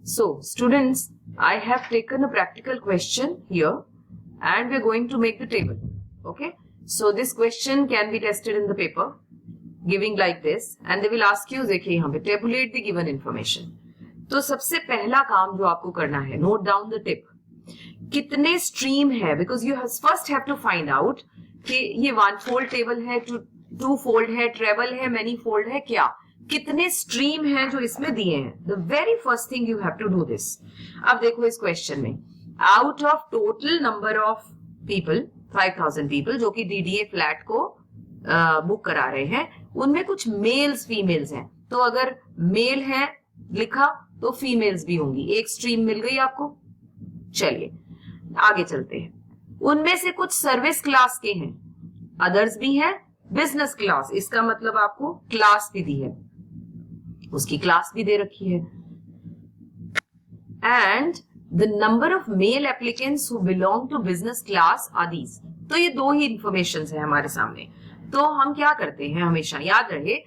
So, students, I have taken a practical question here and we're going to make the table. Okay. So, this question can be tested in the paper, giving like this, and they will ask you, देखिए यहाँ पे tabulate the given information. तो सबसे पहला काम जो आपको करना है, note down the tip. कितने stream है? Because you first have to find out कि ये one fold table है, two fold है, treble है, many fold है, क्या? कितने स्ट्रीम हैं जो इसमें दिए हैं. The very first thing you have to do this. अब देखो इस क्वेश्चन में, out of total number of people 5000 people जो कि डीडीए फ्लैट को बुक करा रहे हैं, उनमें कुछ मेल्स फीमेल्स हैं. तो अगर मेल है लिखा तो फीमेल्स भी होंगी. एक स्ट्रीम मिल गई आपको. चलिए आगे चलते हैं. उनमें से कुछ सर्विस क्लास के हैं, अदर्स भी हैं बिजनेस क्लास. इसका मतलब आपको क्लास भी दी है, उसकी क्लास भी दे रखी है. And the number of male applicants who belong to business class are these. तो ये दो ही इंफॉर्मेशन है हमारे सामने. तो हम क्या करते हैं, हमेशा याद रहे,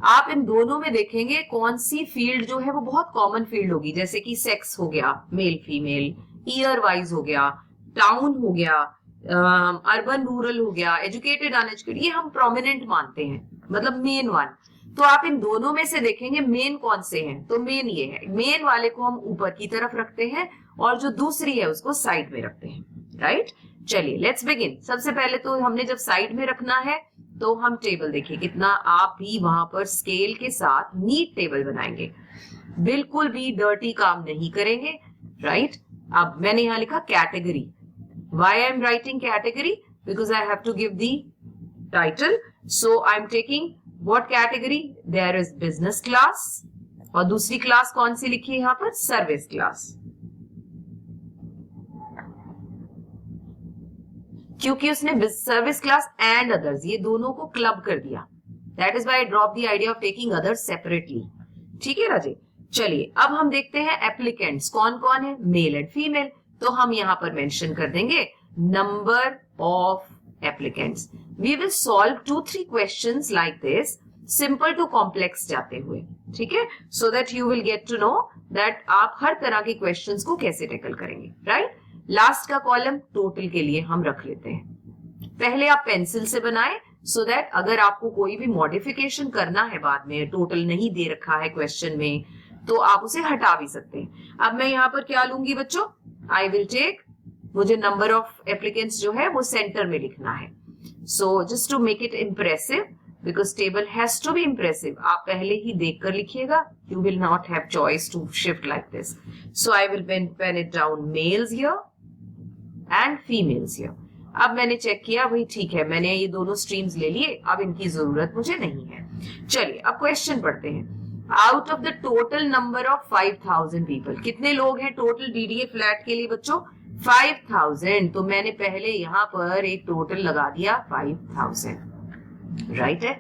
आप इन दोनों में देखेंगे कौन सी फील्ड जो है वो बहुत कॉमन फील्ड होगी. जैसे कि सेक्स हो गया, मेल फीमेल, ईयर वाइज हो गया, टाउन हो गया, अर्बन रूरल हो गया, एजुकेटेड अनएजुकेटेड, ये हम प्रोमिनेंट मानते हैं, मतलब मेन वन. तो आप इन दोनों में से देखेंगे मेन कौन से हैं. तो मेन ये है, मेन वाले को हम ऊपर की तरफ रखते हैं और जो दूसरी है उसको साइड में रखते हैं. राइट. चलिए लेट्स बिगिन. सबसे पहले तो हमने जब साइड में रखना है तो हम टेबल देखिए कितना, आप भी वहां पर स्केल के साथ नीट टेबल बनाएंगे, बिल्कुल भी डर्टी काम नहीं करेंगे. राइट. अब मैंने यहां लिखा category. Why I am writing category? Because I have to give the title. So I am taking what category? There is business class. और दूसरी क्लास कौन सी लिखी है यहाँ पर? Service class. क्योंकि उसने सर्विस क्लास एंड अदर्स ये दोनों को क्लब कर दिया. That is why I dropped the idea of taking others separately. ठीक है राजे. चलिए अब हम देखते हैं एप्लीकेंट्स कौन कौन है, मेल एंड फीमेल. तो हम यहां पर मेंशन कर देंगे number of applicants. We will solve 2-3 questions like this, simple to complex जाते हुए. ठीक है. So that you will get to know that आप हर तरह के क्वेश्चंस को कैसे टैकल करेंगे. राइट. लास्ट का कॉलम टोटल के लिए हम रख लेते हैं. पहले आप पेंसिल से बनाएं सो दैट अगर आपको कोई भी मॉडिफिकेशन करना है बाद में, टोटल नहीं दे रखा है क्वेश्चन में, तो आप उसे हटा भी सकते हैं. अब मैं यहां पर क्या लूंगी बच्चों, आई विल टेक, मुझे नंबर ऑफ एप्लीकेंट्स जो है वो सेंटर में लिखना है. So just to make it impressive, because table has to be impressive. आप पहले ही देखकर लिखिएगा, you will not have choice to shift like this. So I will pen it down males here and females here. अब मैंने check किया, वही ठीक है, मैंने ये दोनों स्ट्रीम्स ले लिए, अब इनकी जरूरत मुझे नहीं है. चलिए अब क्वेश्चन पढ़ते हैं. Out of the total number of 5000 people, कितने लोग हैं टोटल डीडीए फ्लैट के लिए बच्चों? 5000. तो मैंने पहले यहां पर एक टोटल लगा दिया 5000. राइट है.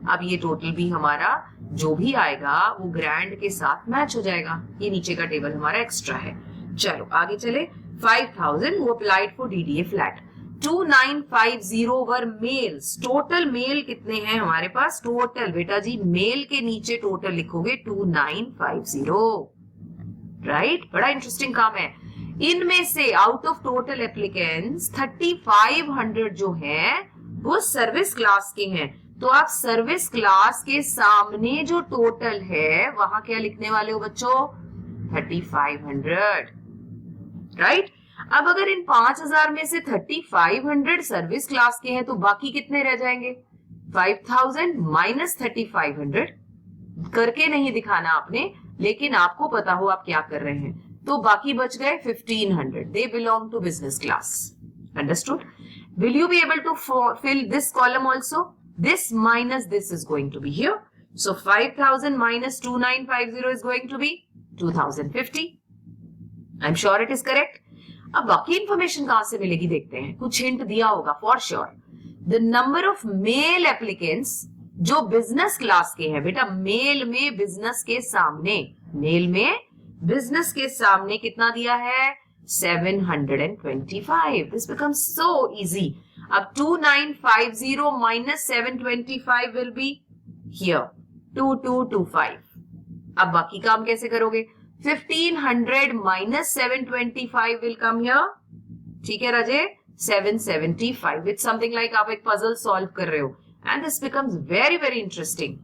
अब ये टोटल भी हमारा जो भी आएगा वो ग्रैंड के साथ मैच हो जाएगा. ये नीचे का टेबल हमारा एक्स्ट्रा है. चलो आगे चले. 5000 वो applied for DDA flat. 2950 were males. Total male कितने हैं हमारे पास? टोटल बेटा जी मेल के नीचे टोटल लिखोगे 2950. राइट. बड़ा इंटरेस्टिंग काम है. इनमें से आउट ऑफ टोटल एप्लीकेंट्स 3500 जो है वो सर्विस क्लास के हैं. तो आप सर्विस क्लास के सामने जो टोटल है वहां क्या लिखने वाले हो बच्चों? 3500. राइट. अब अगर इन 5000 में से 3500 सर्विस क्लास के हैं तो बाकी कितने रह जाएंगे? 5000 माइनस 3500. करके नहीं दिखाना आपने, लेकिन आपको पता हो आप क्या कर रहे हैं. तो बाकी बच गए 1500. They belong to business class. Understood? Will you be able to fill this column also? This minus this is going to be here. So 5000 minus 2950 is going to be 2050. I am sure it is correct. अब बाकी information कहां से मिलेगी देखते हैं. कुछ hint दिया होगा for sure. The number of male applicants जो बिजनेस क्लास के हैं. बेटा मेल में बिजनेस के सामने, मेल में बिजनेस के सामने कितना दिया है? 725. This becomes so easy. अब 2950 माइनस 725 विल बी हियर 2225. अब बाकी काम कैसे करोगे? 1500 minus 725 will come here. ठीक है राजे, 775. It's something like आप एक puzzle solve कर रहे हो, and this becomes very very interesting.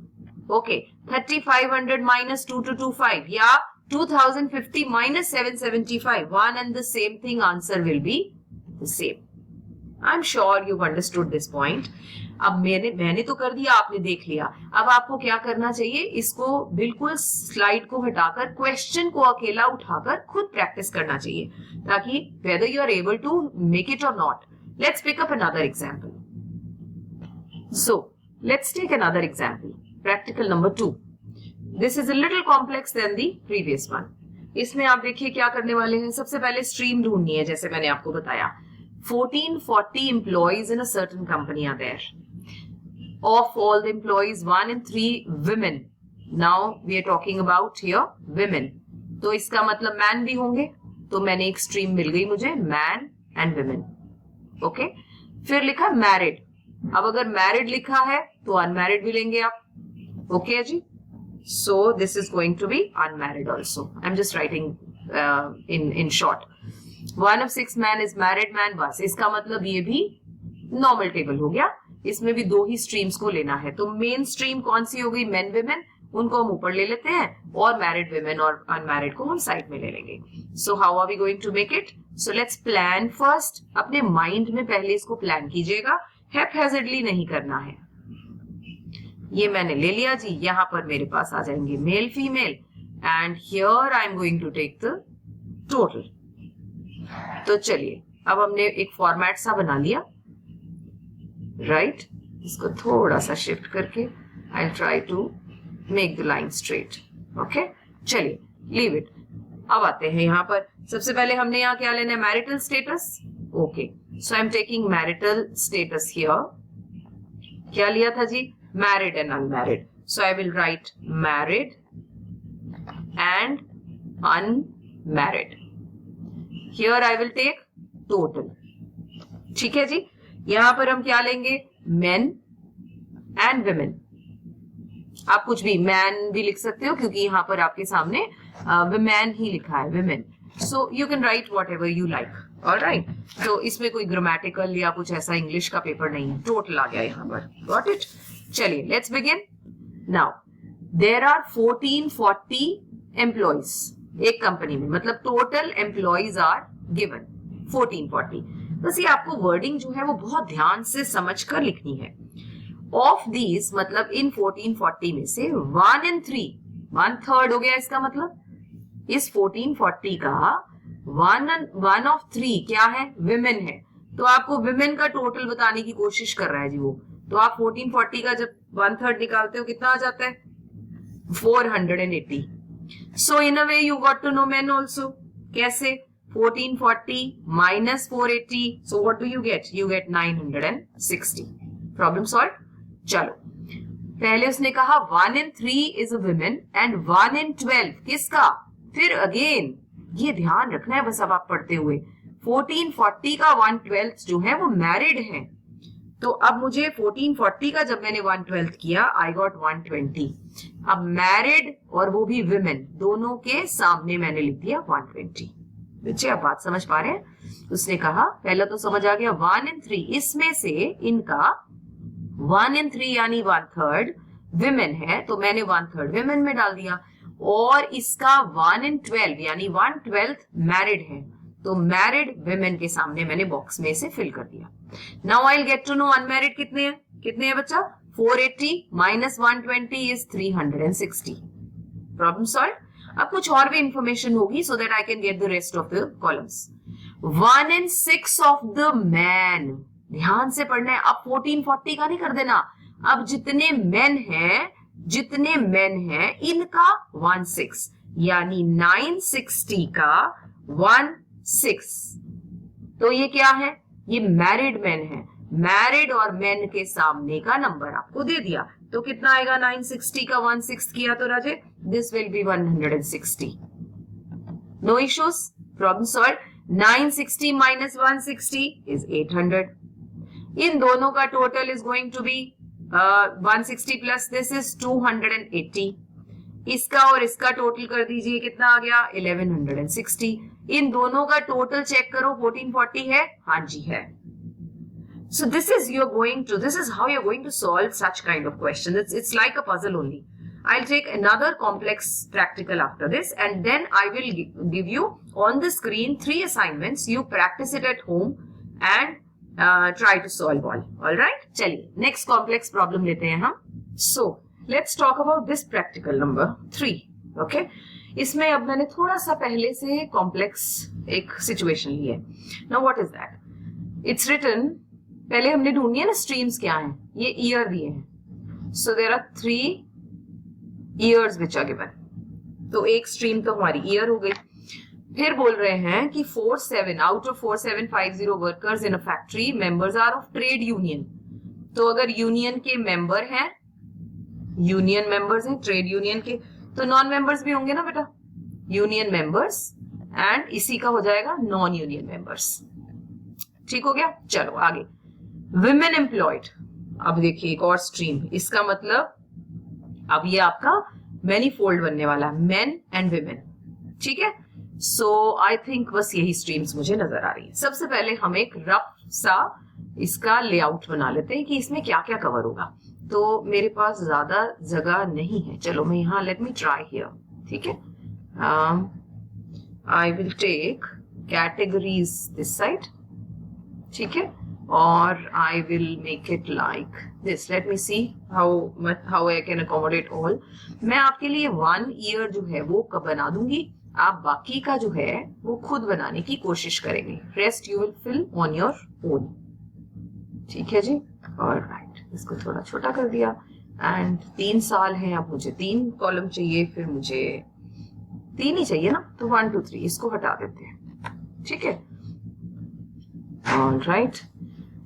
Okay, 3500 minus 2225, yeah, 2050 minus 775. One and the same thing, answer will be the same. I'm sure you've understood this point. अब मैंने तो कर दिया, आपने देख लिया. अब आपको क्या करना चाहिए, इसको बिल्कुल स्लाइड को हटाकर क्वेश्चन को अकेला उठाकर खुद प्रैक्टिस करना चाहिए, ताकि whether you are able to make it or not. Let's pick up another example. So let's take another example. Practical number 2. This is a little complex than the previous one. इसमें आप देखिए क्या करने वाले हैं. सबसे पहले स्ट्रीम ढूंढनी है, जैसे मैंने आपको बताया. 1440 employees in a certain company are there. Of all the employees, 1 in 3 women. Now we are talking about here women. तो इसका मतलब मैन भी होंगे, तो मैंने एक स्ट्रीम मिल गई मुझे, मैन एंड women. ओके, फिर लिखा मैरिड. अब अगर मैरिड लिखा है तो अनमैरिड भी लेंगे आप. ओके जी, so this is going to be unmarried also. I'm just writing in short. 1 of 6 man is married man. बस इसका मतलब ये भी नॉर्मल टेबल हो गया. इसमें भी 2 ही स्ट्रीम्स को लेना है. तो मेन स्ट्रीम कौन सी हो गई, मेन विमेन, उनको हम ऊपर ले लेते हैं, और मैरिड विमेन और अनमैरिड को हम साइड में ले लेंगे. So how are we going to make it? So let's plan first. अपने माइंड में पहले इसको प्लान कीजिएगा, हैपहैज़र्डली नहीं करना है. ये मैंने ले लिया जी. यहां पर मेरे पास आ जाएंगे male female, and here I am going to take the total. तो चलिए, अब हमने एक फॉर्मेट सा बना लिया, राइट. इसको थोड़ा सा शिफ्ट करके I try to make the line straight. Okay, चलिए लीव इट. अब आते हैं यहाँ पर. सबसे पहले हमने यहाँ क्या लेना है, marital status. Okay, so I am taking marital status here. क्या लिया था जी, married and unmarried. So I will write married and unmarried. Here I will take total. ठीक है जी. यहां पर हम क्या लेंगे, मेन एंड विमेन. आप कुछ भी मैन भी लिख सकते हो, क्योंकि यहां पर आपके सामने विमेन ही लिखा है, women. So you can write what ever you like. Alright, तो इसमें कोई ग्रामेटिकल या कुछ ऐसा इंग्लिश का पेपर नहीं है. टोटल आ गया यहाँ पर. Got it. चलिए let's begin. Now there are 1440 employees एक कंपनी में, मतलब टोटल एम्प्लॉइज आर गिवन 1440. बस ये आपको वर्डिंग जो है वो बहुत ध्यान से समझकर लिखनी है. ऑफ दीज मतलब इन 1440 में से 1 in 3, 1/3 हो गया. इसका मतलब इस 1440 का 1 of 3 क्या है, विमेन है. तो आपको विमेन का टोटल बताने की कोशिश कर रहा है जी वो. तो आप 1440 का जब 1/3 निकालते हो कितना आ जाता है, 480. So in a way you got to know men also. कैसे, 1440 minus 480, so what do you get? You get 960. Problem solved. चलो, पहले उसने कहा 1 in 3 is a woman and 1 in 12 किसका, फिर अगेन ये ध्यान रखना है बस अब आप पढ़ते हुए. 1440 का 1/12 जो है वो मैरिड है. तो अब मुझे 1440 का जब मैंने 1/12 किया, आई गॉट 120. अब मैरिड और वो भी विमेन, दोनों के सामने मैंने लिख दिया 120. बच्चे आप बात समझ पा रहे हैं? उसने कहा पहला तो समझ आ गया 1 in 3, इसमें से इनका 1 in 3 यानी 1/3 विमेन है, तो मैंने 1/3 विमेन में डाल दिया. और इसका 1 in 12 यानी 1/12 मैरिड है, तो मैरिड विमेन के सामने मैंने बॉक्स में इसे फिल कर दिया. Now I will get to know unmarried कितने हैं. कितने हैं बच्चा, 480 minus 120 is 360. Problem solve. अब कुछ और भी इंफॉर्मेशन होगी so that I can get the rest of the columns. 1 in 6 of the man. ध्यान से पढ़ना है. अब 1440 का नहीं कर देना. अब जितने मेन हैं इनका 1/6 यानी 960 का 1/6. तो ये क्या है, ये मैरिड मेन है. मैरिड और मेन के सामने का नंबर आपको दे दिया, तो कितना आएगा, 960 का 1/6 किया तो राजे this will be 160. No issues. Problem solve. 960 minus 160 is 800. इन दोनों का total is going to be 160 plus this is 280. इसका और इसका टोटल कर दीजिए, कितना आ गया 1160। इन दोनों का टोटल चेक करो 1440 है, हाँ जी है। So this is how you're going to solve such kind of questions. It's like a puzzle only. I'll take another complex practical after this, and then I will give you on the screen 3 assignments. You practice it at home and try to solve all. All right? चलिए next complex problem लेते हैं हम. So let's talk about this practical number 3. Okay? इसमें अब मैंने थोड़ा सा पहले से complex एक situation ली है. Now what is that? It's written. पहले हमने ढूंढी है ना स्ट्रीम्स क्या हैं, ये ईयर दिए हैं. So there are 3 years which are given. तो एक स्ट्रीम तो हमारी ईयर हो गई. फिर बोल रहे हैं कि 47 out of 4750 workers in a factory members are of trade union. तो अगर यूनियन के मेंबर हैं, यूनियन मेंबर्स हैं ट्रेड यूनियन के, तो नॉन मेंबर्स भी होंगे ना बेटा, यूनियन मेंबर्स, एंड इसी का हो जाएगा नॉन यूनियन मेंबर्स. ठीक हो गया. चलो आगे. Women employed. अब देखिए एक और स्ट्रीम, इसका मतलब अब ये आपका मैनीफोल्ड बनने वाला है, मेन एंड विमेन. ठीक है. सो आई थिंक बस यही स्ट्रीम्स मुझे नजर आ रही है. सबसे पहले हम एक रफ सा इसका लेआउट बना लेते हैं कि इसमें क्या क्या कवर होगा. तो मेरे पास ज्यादा जगह नहीं है, चलो मैं यहाँ लेट मी ट्राई हियर. ठीक है. I will take categories this side. ठीक है. और I will make it like this. Let me see how I can accommodate all. मैं आपके लिए 1 ईयर जो है वो बना दूंगी, आप बाकी का जो है वो खुद बनाने की कोशिश करेंगे. Rest you will fill on your own. ठीक है जी. ऑलराइट, इसको थोड़ा छोटा कर दिया. एंड 3 साल है, अब मुझे 3 कॉलम चाहिए, फिर मुझे 3 ही चाहिए ना, तो 1 2 3 इसको हटा देते हैं. ठीक है. ऑलराइट,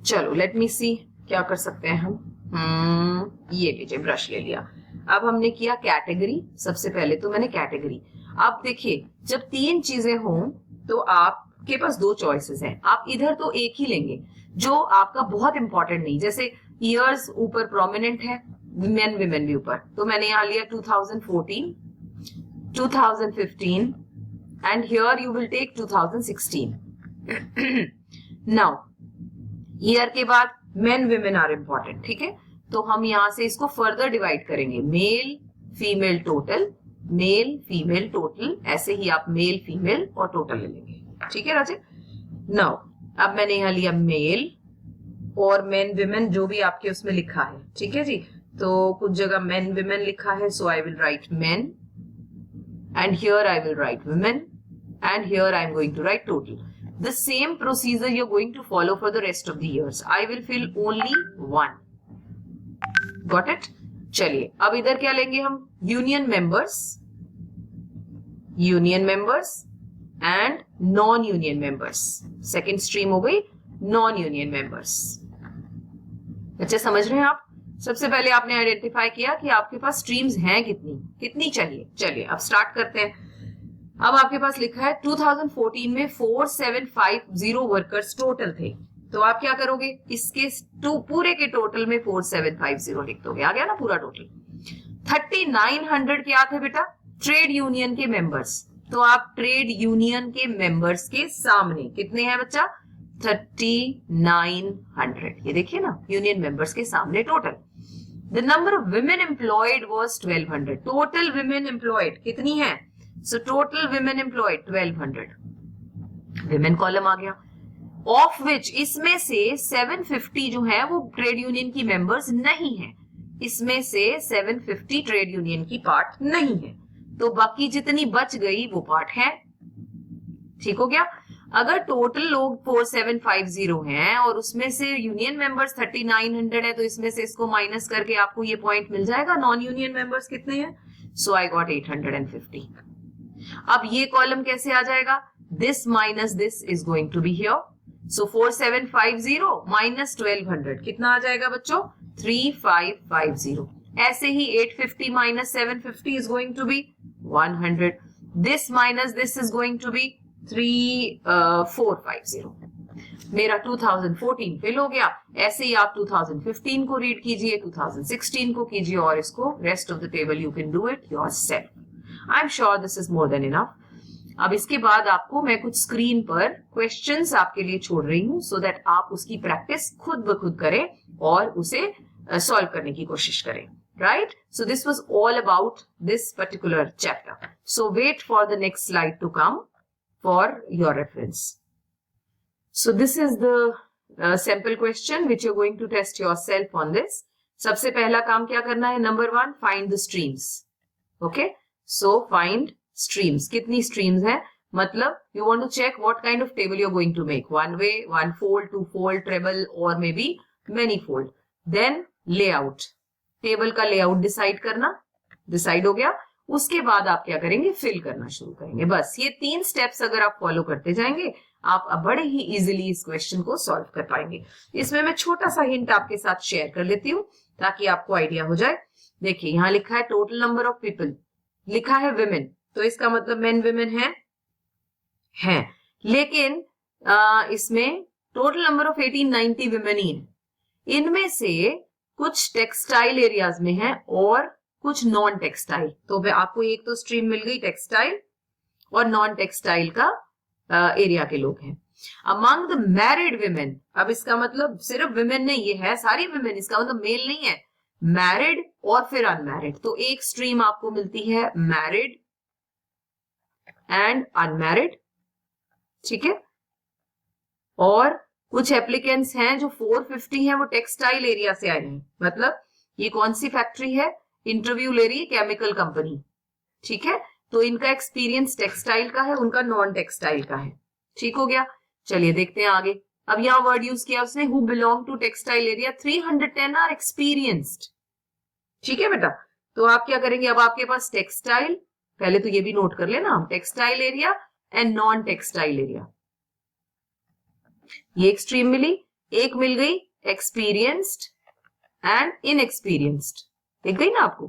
चलो लेट मी सी क्या कर सकते हैं हम. ये लीजिए ब्रश ले लिया. अब हमने किया कैटेगरी. सबसे पहले तो मैंने कैटेगरी. अब देखिए जब 3 चीजें हों तो आपके पास 2 चॉइसेस हैं. आप इधर तो एक ही लेंगे जो आपका बहुत इंपॉर्टेंट नहीं, जैसे ईयर्स ऊपर प्रोमिनेंट है, मेन विमेन भी ऊपर, तो मैंने यहाँ लिया 2014, 2015 and here you will take 2016. Now year के बाद मेन विमेन आर इंपॉर्टेंट. ठीक है. तो हम यहां से इसको फर्दर डिवाइड करेंगे, male female total, male female total, ऐसे ही आप मेल फीमेल और टोटल ले लेंगे. ठीक है राजे. नाउ अब मैंने यहाँ लिया मेल और मेन विमेन जो भी आपके उसमें लिखा है. ठीक है जी. तो कुछ जगह मेन विमेन लिखा है, so I will write men and here I will write women and here I am going to write total. The same procedure you're going to follow for the rest of the years. I will fill only 1. Got it? चलिए अब इधर क्या लेंगे हम, union members, union members and non union members. Second stream हो गई non union members. अच्छा समझ रहे हैं आप. सबसे पहले आपने आइडेंटिफाई किया कि आपके पास स्ट्रीम्स हैं कितनी चाहिए. चलिए अब स्टार्ट करते हैं. अब आपके पास लिखा है 2014 में 4750 वर्कर्स टोटल थे. तो आप क्या करोगे, इसके पूरे के टोटल में 4750 लिख दोगे. आ गया ना पूरा टोटल. 3900 क्या थे बेटा, ट्रेड यूनियन के मेंबर्स. तो आप ट्रेड यूनियन के मेंबर्स के सामने कितने हैं बच्चा, 3900. ये देखिए ना, यूनियन मेंबर्स के सामने total. The number of women employed was 1200. Total women employed कितनी है, so total women employed 1200. Women column आ गया. ऑफ विच इसमें से 750 जो है वो ट्रेड यूनियन की मेंबर्स नहीं है. इसमें से 750 ट्रेड यूनियन की पार्ट नहीं है, तो बाकी जितनी बच गई वो पार्ट है. ठीक हो गया. अगर टोटल लोग 4750 हैं और उसमें से यूनियन मेंबर्स 3900 है, तो इसमें से इसको माइनस करके आपको ये पॉइंट मिल जाएगा. नॉन यूनियन मेंबर्स कितने हैं, सो आई गॉट 850. अब ये कॉलम कैसे आ जाएगा, this minus this is going to be here. So 4750 minus 1200 कितना आ जाएगा बच्चों, 3550. ऐसे ही 850 minus 750 is going to be 100. This minus this is going to be 3450. मेरा 2014 फिल हो गया। ऐसे ही आप 2015 को रीड कीजिए, 2016 को कीजिए और इसको rest of the table you can do it yourself. I am sure this is more than enough. अब इसके बाद आपको मैं कुछ स्क्रीन पर क्वेश्चंस आपके लिए छोड़ रही हूं सो दैट आप उसकी प्रैक्टिस खुद ब खुद करें और उसे सॉल्व करने की कोशिश करें। Right? So this was all about this particular chapter. So wait for the next slide to come for your reference. So this is the sample question which you're going to test yourself on this. सबसे पहला काम क्या करना है? Number 1, find the streams. Okay? So find streams. कितनी streams है? मतलब you want to check what kind of table you're going to make. One way, one fold, two fold, treble or maybe many fold. Then layout. Table का layout decide करना, decide हो गया। उसके बाद आप क्या करेंगे? फिल करना शुरू करेंगे। बस ये 3 स्टेप्स अगर आप फॉलो करते जाएंगे आप बड़े ही इजीली इस क्वेश्चन को सॉल्व कर पाएंगे। इसमें मैं छोटा सा हिंट आपके साथ शेयर कर लेती हूँ ताकि आपको आइडिया हो जाए। देखिए यहाँ लिखा है टोटल नंबर ऑफ पीपल, लिखा है विमेन, तो इसका मतलब मेन विमेन है। लेकिन इसमें टोटल नंबर ऑफ 1890 विमेन ही है। इनमें से कुछ टेक्सटाइल एरियाज में है और कुछ नॉन टेक्सटाइल। तो आपको एक तो स्ट्रीम मिल गई टेक्सटाइल और नॉन टेक्सटाइल का एरिया के लोग हैं। अमंग द मैरिड विमेन, अब इसका मतलब सिर्फ विमेन नहीं, ये है सारी विमेन, इसका मतलब मेल नहीं है, मैरिड और फिर अनमैरिड। तो एक स्ट्रीम आपको मिलती है मैरिड एंड अनमैरिड, ठीक है। और कुछ एप्लीकेंट्स हैं जो 450 हैं वो टेक्सटाइल एरिया से आए हैं। मतलब ये कौन सी फैक्ट्री है? इंटरव्यू ले रही है केमिकल कंपनी, ठीक है। तो इनका एक्सपीरियंस टेक्सटाइल का है, उनका नॉन टेक्सटाइल का है। ठीक हो गया। चलिए देखते हैं आगे। अब यहाँ वर्ड यूज किया उसने, who belong to textile area 310 are experienced. ठीक है बेटा। तो आप क्या करेंगे? अब आपके पास टेक्सटाइल, पहले तो ये भी नोट कर लेना हम, textile area and non textile area. ये एक स्ट्रीम मिली, एक मिल गई एक्सपीरियंस्ड एंड इनएक्सपीरियंस्ड। दिख गई ना आपको?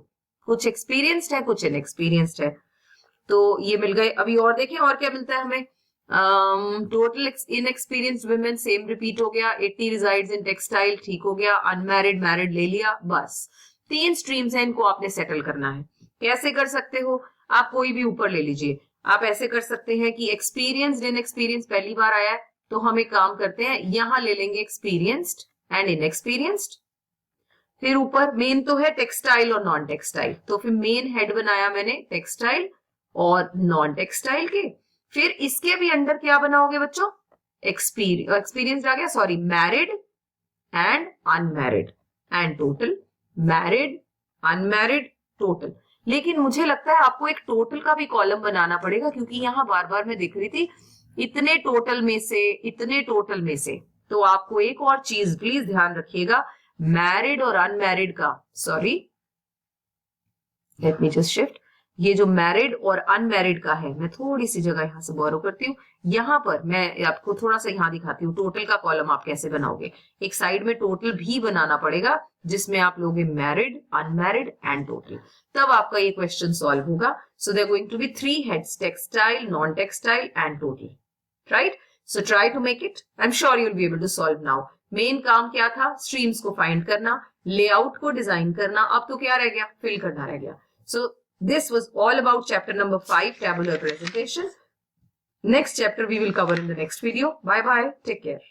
कुछ एक्सपीरियंस्ड है, कुछ इनएक्सपीरियंस्ड है, तो ये मिल गए। अभी और देखें और क्या मिलता है हमें। Total inexperienced women same repeat हो गया। 80 रिजाइड्स इन टेक्सटाइल, ठीक हो गया। अनमैरिड मैरिड ले लिया। बस 3 स्ट्रीम्स हैं, इनको आपने सेटल करना है। कैसे कर सकते हो? आप कोई भी ऊपर ले लीजिए। आप ऐसे कर सकते हैं कि एक्सपीरियंस्ड इनएक्सपीरियंस्ड पहली बार आया है तो हम एक काम करते हैं, यहां ले लेंगे एक्सपीरियंस्ड एंड इनएक्सपीरियंस्ड। फिर ऊपर मेन तो है टेक्सटाइल और नॉन टेक्सटाइल, तो फिर मेन हेड बनाया मैंने टेक्सटाइल और नॉन टेक्सटाइल के। फिर इसके भी अंडर क्या बनाओगे बच्चों? एक्सपीरियंस्ड आ गया, sorry, married and unmarried and total, married unmarried total. लेकिन मुझे लगता है आपको एक टोटल का भी कॉलम बनाना पड़ेगा, क्योंकि यहां बार बार मैं देख रही थी इतने टोटल में से, इतने टोटल में से। तो आपको एक और चीज प्लीज ध्यान रखिएगा, मैरिड और अनमैरिड का, sorry let me just shift, ये जो मैरिड और अनमैरिड का है, मैं थोड़ी सी जगह यहां से बोरो करती हूँ। यहां पर मैं आपको थोड़ा सा यहां दिखाती हूँ टोटल का कॉलम आप कैसे बनाओगे। एक साइड में टोटल भी बनाना पड़ेगा जिसमें आप लोगे मैरिड, अनमैरिड एंड टोटल, तब आपका ये क्वेश्चन सॉल्व होगा। So there going to be 3 heads, textile, non textile and total, right. So try to make it, I am sure you will be able to solve now. Main काम क्या था? Streams को find करना, layout को design करना, अब तो क्या रह गया? फिल करना रह गया। सो this was all about chapter number 5, tabular presentation. Next chapter we will cover in the next video. Bye bye. Take care.